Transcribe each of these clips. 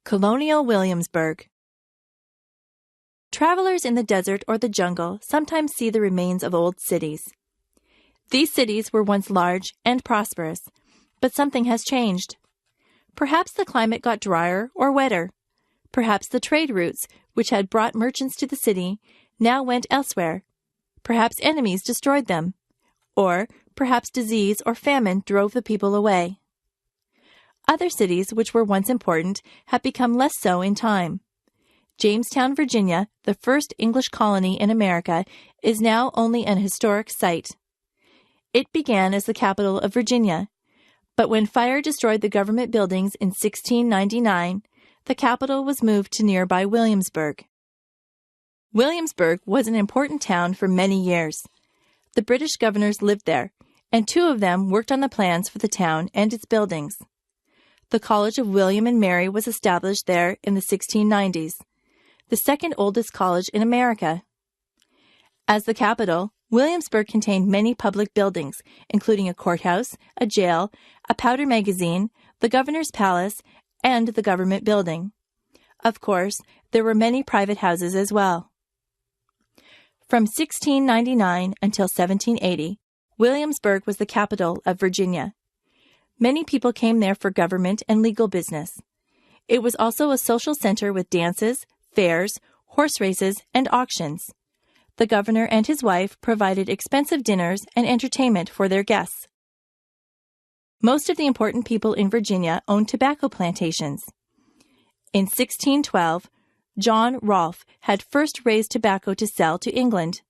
Colonial Williamsburg. Travelers in the desert or the jungle sometimes see the remains of old cities. These cities were once large and prosperous, but something has changed. Perhaps the climate got drier or wetter. Perhaps the trade routes, which had brought merchants to the city, now went elsewhere. Perhaps enemies destroyed them. Or perhaps disease or famine drove the people away. Other cities, which were once important, have become less so in time. Jamestown, Virginia, the first English colony in America, is now only an historic site. It began as the capital of Virginia, but when fire destroyed the government buildings in 1699, the capital was moved to nearby Williamsburg. Williamsburg was an important town for many years. The British governors lived there, and 2 of them worked on the plans for the town and its buildings. The College of William and Mary was established there in the 1690s, the second oldest college in America. As the capital, Williamsburg contained many public buildings, including a courthouse, a jail, a powder magazine, the governor's palace, and the government building. Of course, there were many private houses as well. From 1699 until 1780, Williamsburg was the capital of Virginia. Many people came there for government and legal business. It was also a social center with dances, fairs, horse races, and auctions. The governor and his wife provided expensive dinners and entertainment for their guests. Most of the important people in Virginia owned tobacco plantations. In 1612, John Rolfe had first raised tobacco to sell to England.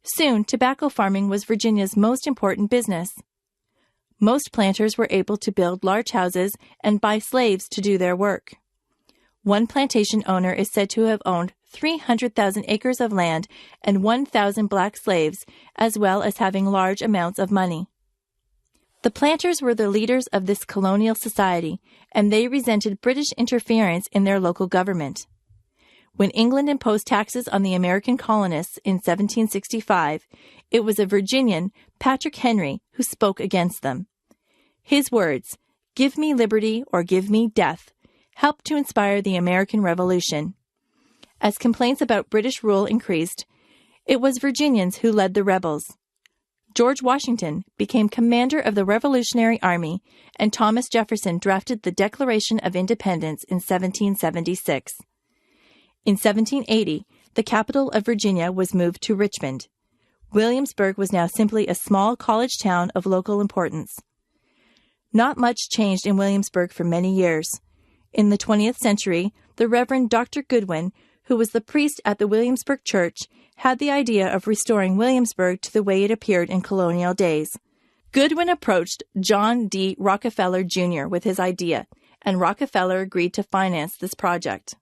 Soon, tobacco farming was Virginia's most important business. Most planters were able to build large houses and buy slaves to do their work. One plantation owner is said to have owned 300,000 acres of land and 1,000 black slaves, as well as having large amounts of money. The planters were the leaders of this colonial society, and they resented British interference in their local government. When England imposed taxes on the American colonists in 1765, it was a Virginian, Patrick Henry, who spoke against them. His words, "Give me liberty or give me death," helped to inspire the American Revolution. As complaints about British rule increased, it was Virginians who led the rebels. George Washington became commander of the Revolutionary Army, and Thomas Jefferson drafted the Declaration of Independence in 1776. In 1780, the capital of Virginia was moved to Richmond. Williamsburg was now simply a small college town of local importance. Not much changed in Williamsburg for many years. In the 20th century, the Reverend Dr. Goodwin, who was the priest at the Williamsburg Church, had the idea of restoring Williamsburg to the way it appeared in colonial days. Goodwin approached John D. Rockefeller, Jr. with his idea, and Rockefeller agreed to finance this project.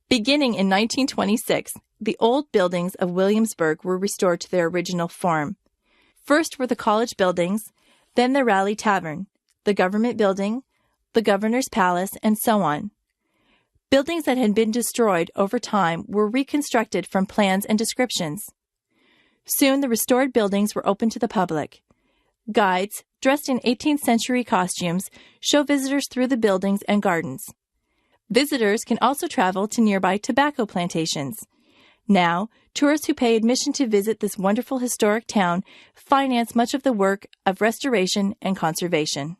Beginning in 1926, the old buildings of Williamsburg were restored to their original form. First were the college buildings, then the Raleigh Tavern, the government building, the governor's palace, and so on. Buildings that had been destroyed over time were reconstructed from plans and descriptions. Soon the restored buildings were open to the public. Guides, dressed in 18th century costumes, show visitors through the buildings and gardens. Visitors can also travel to nearby tobacco plantations. Now, tourists who pay admission to visit this wonderful historic town finance much of the work of restoration and conservation.